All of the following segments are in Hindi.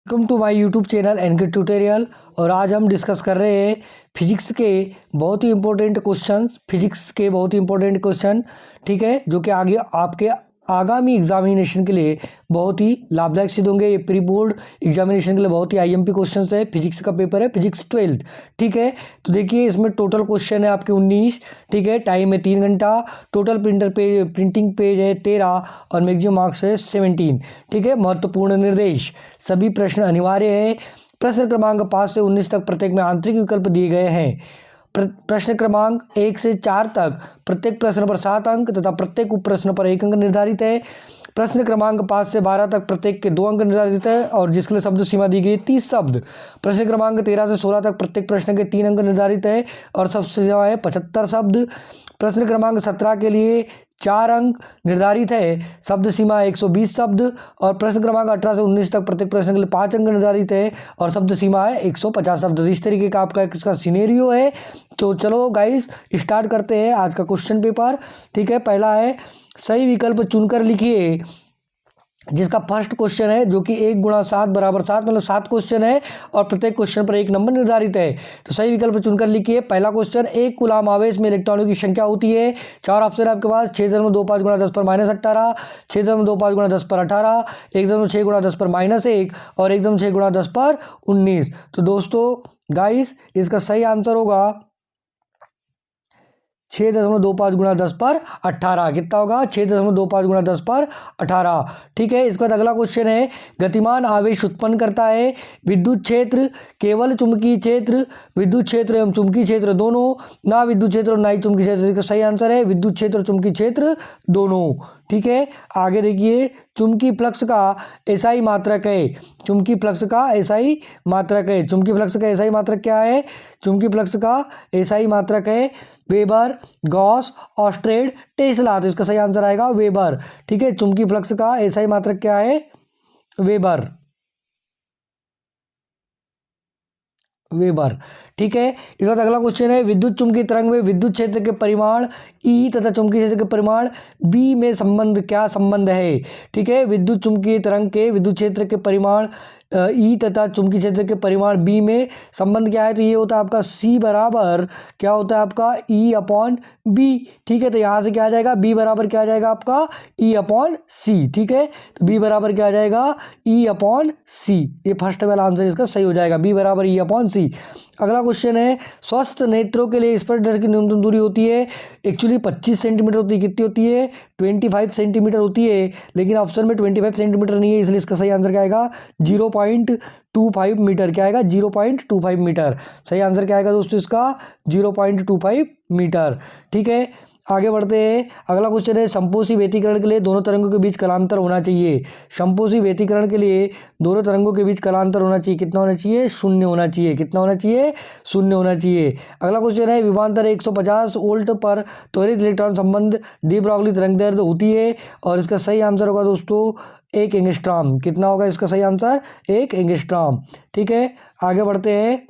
Welcome to my YouTube channel NK tutorial. और आज हम डिस्कस कर रहे हैं फिजिक्स के बहुत ही इंपॉर्टेंट क्वेश्चन, ठीक है, जो कि आगे आपके आगामी एग्जामिनेशन के लिए बहुत ही लाभदायक सिद्ध होंगे। ये प्री बोर्ड एग्जामिनेशन के लिए बहुत ही आईएमपी क्वेश्चंस है। फिजिक्स का पेपर है, फिजिक्स 12th, ठीक है। तो देखिए इसमें टोटल क्वेश्चन है आपके 19, ठीक है। टाइम है 3 घंटा। टोटल प्रिंटिंग पेज है 13 और मैक्सिमम मार्क्स है 17, ठीक है। महत्वपूर्ण निर्देश, सभी प्रश्न अनिवार्य है। प्रश्न क्रमांक 5 से 19 तक प्रत्येक में आंतरिक विकल्प दिए गए हैं। प्रश्न क्रमांक 1 से 4 तक प्रत्येक प्रश्न पर 7 अंक तथा प्रत्येक उप प्रश्न पर 1 अंक निर्धारित है। प्रश्न क्रमांक 5 से 12 तक प्रत्येक के 2 अंक निर्धारित है और जिसके लिए शब्द सीमा दी गई 30 शब्द। प्रश्न क्रमांक 13 से 16 तक प्रत्येक प्रश्न के 3 अंक निर्धारित है और शब्द सीमा है 75 शब्द। प्रश्न क्रमांक 17 के लिए 4 अंक निर्धारित है, शब्द सीमा 120 शब्द। और प्रश्न क्रमांक 18 से 19 तक प्रत्येक प्रश्न के लिए 5 अंक निर्धारित है और शब्द सीमा है 150 शब्द। इस तरीके का आपका इसका सिनेरियो है। तो चलो गाइस स्टार्ट करते हैं आज का क्वेश्चन पेपर, ठीक है। पहला है सही विकल्प चुनकर लिखिए, जिसका फर्स्ट क्वेश्चन है जो कि 1 × 7 = 7, मतलब 7 क्वेश्चन है और प्रत्येक क्वेश्चन पर 1 नंबर निर्धारित है। तो सही विकल्प चुनकर लिखिए। पहला क्वेश्चन, 1 कूलाम आवेश में इलेक्ट्रॉनों की संख्या होती है। 4 ऑप्शन है आपके पास, 6.25 × 10 पर -18, 6.25 × 10 पर 18, 1.6 × 10 पर -1 और 1.6 × 10 पर 19। तो दोस्तों गाइस इसका सही आंसर होगा 6.25 × 10 पर 18। कितना होगा? 6.25 × 10 पर 18, ठीक है। इसके बाद अगला क्वेश्चन है, गतिमान आवेश उत्पन्न करता है विद्युत क्षेत्र, केवल चुंबकीय क्षेत्र, विद्युत क्षेत्र एवं चुंबकीय क्षेत्र दोनों, ना विद्युत क्षेत्र और ना ही चुंबकीय क्षेत्र। इसका सही आंसर है विद्युत क्षेत्र और चुंबकीय क्षेत्र दोनों, ठीक है। आगे देखिए, चुंबकीय फ्लक्स का एसआई मात्रक है। चुंबकीय फ्लक्स का एसआई मात्रक है। चुंबकीय फ्लक्स का एसआई मात्रक क्या है? चुंबकीय फ्लक्स का एसआई मात्रक है वेबर, गॉस, ऑस्ट्रेड, टेस्ला। तो इसका सही आंसर आएगा वेबर, ठीक है। चुंबकीय फ्लक्स का एसआई मात्रक क्या है? वेबर, ठीक है। इसके बाद अगला क्वेश्चन है, विद्युत चुंबकीय तरंग में विद्युत क्षेत्र के परिमाण ई तथा चुंबकीय क्षेत्र के परिमाण बी में क्या संबंध है? ठीक है, विद्युत चुंबकीय तरंग के विद्युत क्षेत्र के परिमाण ई तथा चुंबकीय क्षेत्र के परिमाण बी में संबंध क्या है? तो ये होता है आपका सी बराबर क्या होता है आपका E/B, ठीक है। तो यहाँ से क्या आ जाएगा? बी बराबर क्या आ जाएगा आपका E/C, ठीक है। तो बी बराबर क्या आ जाएगा? E/C। ये फर्स्ट वाला आंसर इसका सही हो जाएगा, बी बराबर E/C। अगला क्वेश्चन है, स्वस्थ नेत्रों के लिए स्पर्श की न्यूनतम दूरी होती है एक्चुअली 25 सेंटीमीटर होती है। कितनी होती है? 25 सेंटीमीटर होती है, लेकिन ऑप्शन में 25 सेंटीमीटर नहीं है, इसलिए इसका सही आंसर क्या आएगा? 0.25 मीटर। क्या आएगा? 0.25 मीटर। सही आंसर क्या आएगा दोस्तों इसका? 0.25 मीटर, ठीक है। आगे बढ़ते हैं। अगला क्वेश्चन है, समपोषी व्यतिकरण के लिए दोनों तरंगों के बीच कलांतर होना चाहिए। समपोषी व्यतिकरण के लिए दोनों तरंगों के बीच कलांतर होना चाहिए। कितना होना चाहिए? 0 होना चाहिए। कितना होना चाहिए? 0 होना चाहिए। अगला क्वेश्चन है, विभवांतर 150 वोल्ट पर त्वरित इलेक्ट्रॉन संबंध डी ब्रॉगली तरंगदैर्ध्य होती है और इसका सही आंसर होगा दोस्तों 1 एंगस्ट्रॉम। कितना होगा इसका सही आंसर? 1 एंगस्ट्रॉम, ठीक है। आगे बढ़ते हैं।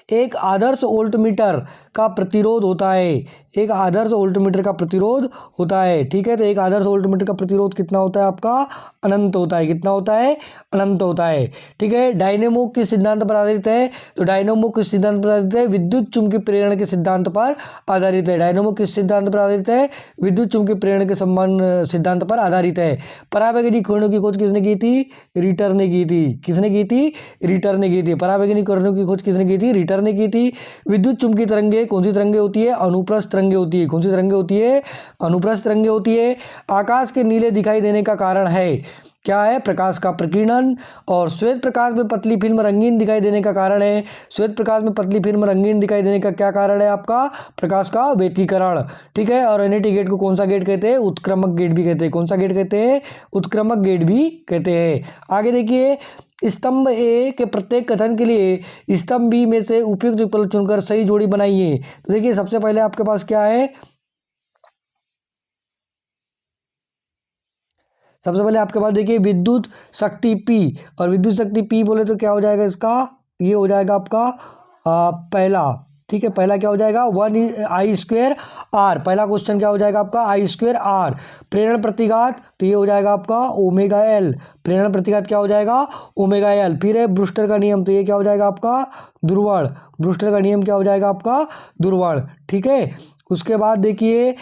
एक आदर्श वोल्टमीटर का प्रतिरोध होता है। एक आदर्श वोल्टमीटर का प्रतिरोध होता है, ठीक है। तो एक आदर्श वोल्टमीटर का प्रतिरोध कितना होता है आपका? अनंत होता है। कितना होता है? अनंत होता है, ठीक है। डायनेमो किस सिद्धांत पर आधारित है? तो डायनेमो किस सिद्धांत पर आधारित है? विद्युत चुंबकीय प्रेरण के सिद्धांत पर आधारित है। डायनेमो किस सिद्धांत पर आधारित है? विद्युत चुंबकीय प्रेरण के संबंध सिद्धांत पर आधारित है। पराबैंगनी किरणों की खोज किसने की थी? रिटर ने की थी। किसने की थी? रिटर ने की थी। पराबैंगनी किरणों की खोज किसने की थी? रिटर ने की थी। विद्युत चुंबकीय तरंगे कौन सी तरंगे होती है? अनुप्रस्थ तरंगे होती है। कौन सी तरंगे होती है? अनुप्रस्थ तरंगे होती है। आकाश के नीले दिखाई देने का कारण है क्या है? प्रकाश का प्रकीर्णन। और श्वेत प्रकाश में पतली फिल्म रंगीन दिखाई देने का कारण है? श्वेत प्रकाश में पतली फिल्म रंगीन दिखाई देने का क्या कारण है आपका? प्रकाश का व्यतिकरण, ठीक है। और एनएटी गेट को कौन सा गेट कहते हैं? उत्क्रमक गेट भी कहते हैं। कौन सा गेट कहते हैं? उत्क्रमक गेट भी कहते हैं। आगे देखिए, स्तंभ ए के प्रत्येक कथन के लिए स्तंभ बी में से उपयुक्त विकल्प चुनकर सही जोड़ी बनाइए। तो देखिए सबसे पहले आपके पास क्या है? सबसे पहले आपके पास देखिए विद्युत शक्ति P, और विद्युत शक्ति P बोले तो क्या हो जाएगा इसका? ये हो जाएगा आपका पहला, ठीक है, पहला क्या हो जाएगा 1 I²R। पहला क्वेश्चन क्या हो जाएगा आपका I²R। प्रेरण प्रतिघात तो ये हो जाएगा आपका ω/L। प्रेरण प्रतिघात क्या हो जाएगा ω/L। फिर है ब्रूस्टर का नियम, तो ये क्या हो जाएगा आपका ध्रुवण। ब्रूस्टर का नियम क्या हो जाएगा आपका ध्रुवण। ठीक है, उसके बाद देखिए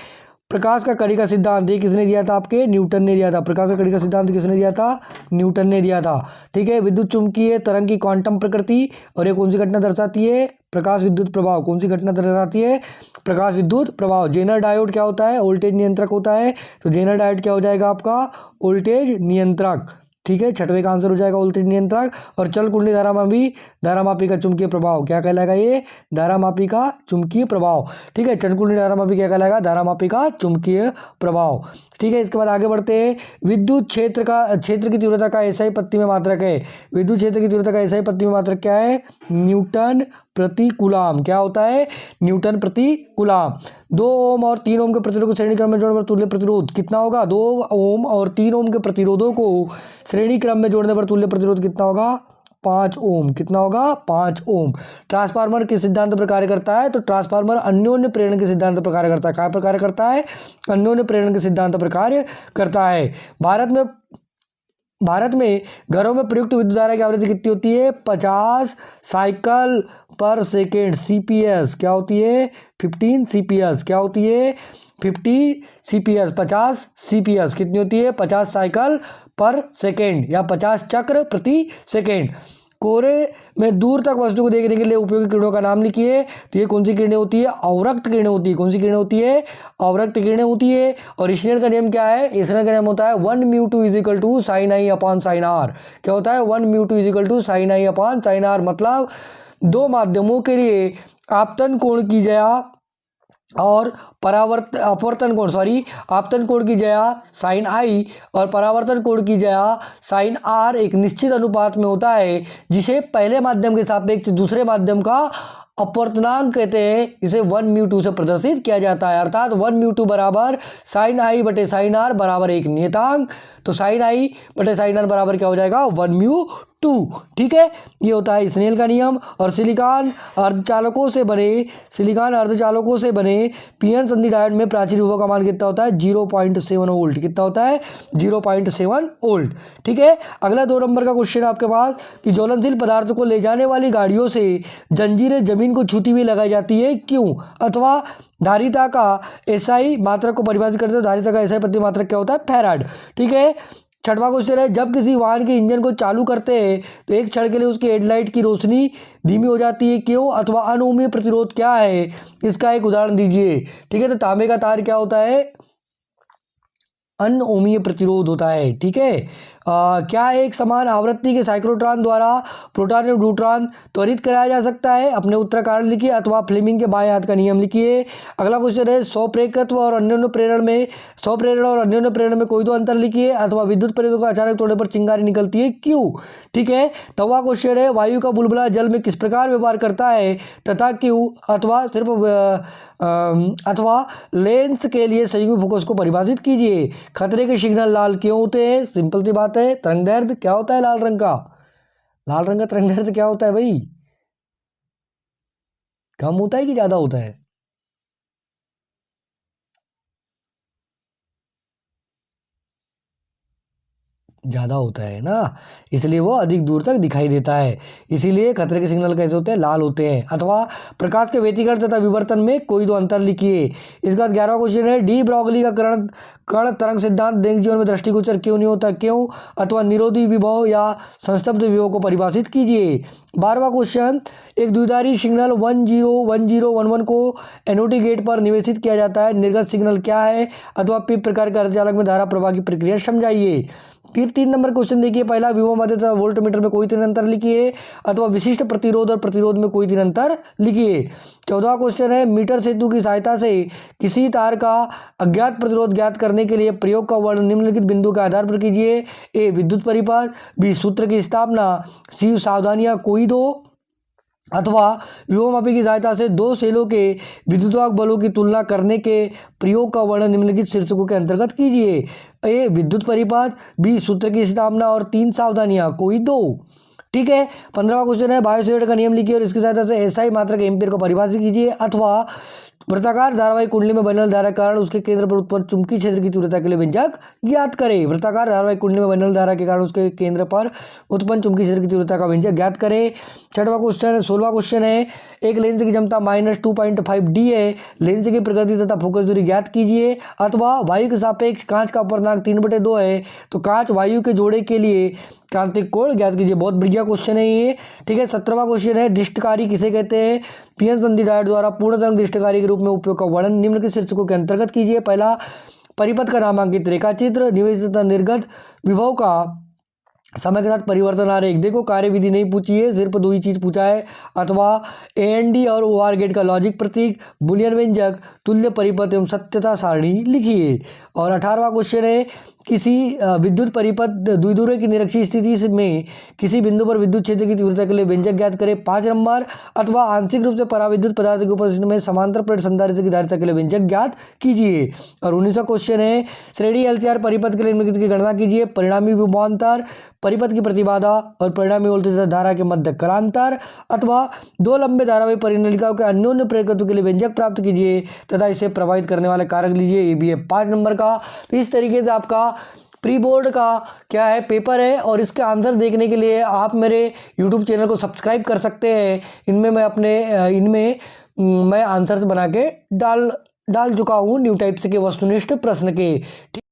प्रकाश का कड़ी का सिद्धांत, ये किसने दिया था आपके न्यूटन ने दिया था। प्रकाश का कड़ी का सिद्धांत किसने दिया था न्यूटन ने दिया था। ठीक है, विद्युत चुम्बकीय तरंग की क्वांटम प्रकृति, और ये कौन सी घटना दर्शाती है प्रकाश विद्युत प्रभाव। कौन सी घटना दर्शाती है प्रकाश विद्युत प्रभाव। जेनर डायोड क्या होता है वोल्टेज नियंत्रक होता है, तो जेनर डायोड क्या हो जाएगा आपका वोल्टेज नियंत्रक। ठीक है, छठवें का आंसर हो जाएगा वोल्टेज नियंत्रक। और चल कुंडली धारामापी का चुंबकीय प्रभाव क्या कहलाएगा ये धारामापी का चुंबकीय प्रभाव। ठीक है, चल कुंडली धारामापी क्या कहलाएगा धारामापी का चुंबकीय प्रभाव। ठीक है, इसके बाद आगे बढ़ते हैं। विद्युत क्षेत्र की तीव्रता का एसआई पत्ती में मात्रक है। विद्युत क्षेत्र की तीव्रता का एसआई पत्ती में मात्रक क्या है न्यूटन प्रति कूलाम। क्या होता है न्यूटन प्रति कूलाम। 2 ओम और 3 ओम के प्रतिरोध को श्रेणी क्रम में जोड़ने पर तुल्य प्रतिरोध कितना होगा। 2 ओम और 3 ओम के प्रतिरोधों को श्रेणी क्रम में जोड़ने पर तुल्य प्रतिरोध कितना होगा 5 ओम। कितना होगा 5 ओम। ट्रांसफार्मर किस सिद्धांत पर कार्य करता है, तो ट्रांसफार्मर अन्योन्य प्रेरण के सिद्धांत पर कार्य करता है। क्या पर कार्य करता है अन्योन्य प्रेरण के सिद्धांत पर कार्य करता है। भारत में घरों में प्रयुक्त विद्युत धारा की आवृत्ति कितनी होती है 50 साइकिल पर सेकेंड CPS। क्या होती है 15 CPS। क्या होती है 50 CPS 50 CPS कितनी होती है 50 साइकिल पर सेकेंड या 50 चक्र प्रति सेकेंड। कोहरे में दूर तक वस्तु को देखने के लिए उपयोगी किरणों का नाम लिखिए, तो ये कौन सी किरणें होती है अवरक्त किरणें होती है। कौन सी किरणें होती है अवरक्त किरणें होती है। और स्नेल का नियम क्या है स्नेल का नियम होता है 1μ2 = sin I / sin R। क्या होता है 1μ2 = sin I / sin R। मतलब दो माध्यमों के लिए आपतन कोण की जया और अपवर्तन कोण की जया sin I और परावर्तन कोण की जया sin R एक निश्चित अनुपात में होता है, जिसे पहले माध्यम के सापेक्ष दूसरे माध्यम का अपवर्तनांक कहते हैं। इसे 1μ2 से प्रदर्शित किया जाता है, अर्थात 1μ2 बराबर sin I बटे sin R बराबर एक नियतांक। तो sin I बटे sin R बराबर क्या हो जाएगा 1μ2। ठीक है, ये होता है स्नेल का नियम। और सिलिकॉन अर्धचालकों से बने पीएन संधि डायोड में प्राचीर विभव का मान कितना होता है 0.7 वोल्ट। कितना होता है 0.7 वोल्ट। ठीक है, अगला 2 नंबर का क्वेश्चन आपके पास कि ज्वलनशील पदार्थ को ले जाने वाली गाड़ियों से जंजीरें जमीन को छूती हुई लगाई जाती है क्यों। अथवा धारिता का एसआई मात्रक को परिभाषित करते हैं। धारिता का एसआई प्रति मात्रक क्या होता है फैराड। ठीक है, छठवां क्वेश्चन है जब किसी वाहन के इंजन को चालू करते हैं तो एक क्षण के लिए उसकी हेडलाइट की रोशनी धीमी हो जाती है क्यों। अथवा अनोमीय प्रतिरोध क्या है, इसका एक उदाहरण दीजिए। ठीक है, तो तांबे का तार क्या होता है अनओमीय प्रतिरोध होता है। ठीक है, क्या एक समान आवृत्ति के साइक्लोट्रॉन द्वारा प्रोटॉन और न्यूट्रॉन त्वरित कराया जा सकता है। अपने उत्तर कारण लिखिए अथवा फ्लेमिंग के बाएं हाथ का नियम लिखिए। अगला क्वेश्चन है स्वप्रेरकत्व और अन्योन्य प्रेरण में कोई दो अंतर लिखिए। अथवा विद्युत परिपथ को अचानक तोड़ने पर चिंगारी निकलती है क्यों। ठीक है, 9वां क्वेश्चन है वायु का बुलबुला जल में किस प्रकार व्यवहार करता है तथा क्यों। अथवा लेंस के लिए संयुग्म फोकस को परिभाषित कीजिए। खतरे के सिग्नल लाल क्यों होते हैं, सिंपल सी बात है। तरंग दैर्ध्य क्या होता है लाल रंग का तरंग दैर्ध्य क्या होता है भाई, कम होता है कि ज्यादा होता है। ज़्यादा होता है ना, इसलिए वो अधिक दूर तक दिखाई देता है, इसीलिए खतरे के सिग्नल कैसे होते हैं लाल होते हैं। अथवा प्रकाश के व्यतिकरण तथा विवर्तन में कोई दो अंतर लिखिए। इसके बाद 11वां क्वेश्चन है डी ब्रॉगली का कण तरंग सिद्धांत दैनिक जीवन में दृष्टिगोचर क्यों नहीं होता क्यों। अथवा निरोधी विभव या संस्तब्ध विभव को परिभाषित कीजिए। 12वां क्वेश्चन एक द्विधारी सिग्नल 101011 को एनोडी गेट पर निवेशित किया जाता है, निर्गत सिग्नल क्या है। अथवा पी प्रकार के अर्धचालक में धारा प्रवाह की प्रक्रिया समझाइए। फिर 3 नंबर क्वेश्चन देखिए, पहला विभव माध्य तथा वोल्टमीटर में कोई 3 अंतर लिखिए। अथवा विशिष्ट प्रतिरोध और प्रतिरोध में कोई 3 अंतर लिखिए। 14वां क्वेश्चन है मीटर सेतु की सहायता से किसी तार का अज्ञात प्रतिरोध ज्ञात करने के लिए प्रयोग का वर्णन निम्नलिखित बिंदु के आधार पर कीजिए। ए विद्युत परिपथ, बी सूत्र की स्थापना, सी सावधानियां कोई दो। अथवा विभवमापी की सहायता से दो सेलों के विद्युतात्मक बलों की तुलना करने के प्रयोग का वर्णन निम्नलिखित शीर्षकों के अंतर्गत कीजिए। ए विद्युत परिपथ, बी सूत्र की स्थापना और 3 सावधानियां कोई दो। ठीक है। 15वां क्वेश्चन है, बायो सेवर्ट का नियम लिखिए और इसकी सहायता से एसआई मात्रक एम्पीयर को परिभाषित कीजिए। अथवा वृत्ताकार धारावाहिक कुंडली में बनने वाली धारा के कारण उसके केंद्र पर उत्पन्न चुंबकीय क्षेत्र की तीव्रता के लिए व्यंजक ज्ञात करें। वृत्ताकार धारावाहिक कुंडली में बनने वाली धारा के कारण उसके केंद्र पर उत्पन्न चुंबकीय क्षेत्र की तीव्रता का व्यंजक ज्ञात करें। 6वां क्वेश्चन है, 16वां क्वेश्चन है, एक लेंस की क्षमता -2.5 डी है, लेंस की प्रकृति तथा फोकस दूरी ज्ञात कीजिए। अथवा वायु के सापेक्ष कांच का अपवर्तनांक 3/2 है, तो कांच वायु के जोड़े के लिए क्रांतिक कोण ज्ञात कीजिए। बहुत बढ़िया क्वेश्चन है ये। ठीक है। 17वां क्वेश्चन है, दृष्टिकारी किसे कहते हैं? पीएन संधि डायोड द्वारा पूर्ण तरंग दृष्टिकारी के रूप में उपयोग का वर्णन निम्न के शीर्षकों के अंतर्गत कीजिए। पहला, परिपथ का नामांकित रेखाचित्र, निवेश तथा निर्गत विभव का समय के साथ परिवर्तन आरेख। देखो कार्य विधि नहीं पूछी है, सिर्फ दो ही चीज पूछा है। अथवा एएनडी और ओआर गेट का लॉजिक प्रतीक, बुलियन व्यंजक, तुल्य परिपथ एवं सत्यता सारणी लिखिए। और 18वां क्वेश्चन है, किसी विद्युत परिपथ द्विध्रुव की निरक्षीय स्थिति में किसी बिंदु पर विद्युत क्षेत्र की तीव्रता के लिए व्यंजक ज्ञात करें। 5 नंबर, अथवा आंशिक रूप से पराविद्युत पदार्थ की उपस्थिति में समांतर प्लेट संधारित्र की धारिता के लिए व्यंजक ज्ञात कीजिए। और 19वां क्वेश्चन है, श्रेणी एलसीआर परिपथ के लिए निम्नलिखित की गणना कीजिए। परिणामी विभवांतर, परिपथ की प्रतिबाधा और परिणामी वोल्टेज धारा के मध्य कालांतर। अथवा दो लंबे धारावाही परिनलिकाओं के अन्योन्य प्रेरकत्व के लिए व्यंजक प्राप्त कीजिए तथा इसे प्रभावित करने वाले कारक लीजिए। ये भी है 5 नंबर का। तो इस तरीके से आपका प्री बोर्ड का क्या है पेपर है, और इसके आंसर देखने के लिए आप मेरे यूट्यूब चैनल को सब्सक्राइब कर सकते हैं। इनमें मैं आंसर्स बना के डाल चुका हूँ न्यू टाइप्स के वस्तुनिष्ठ प्रश्न के। ठीक।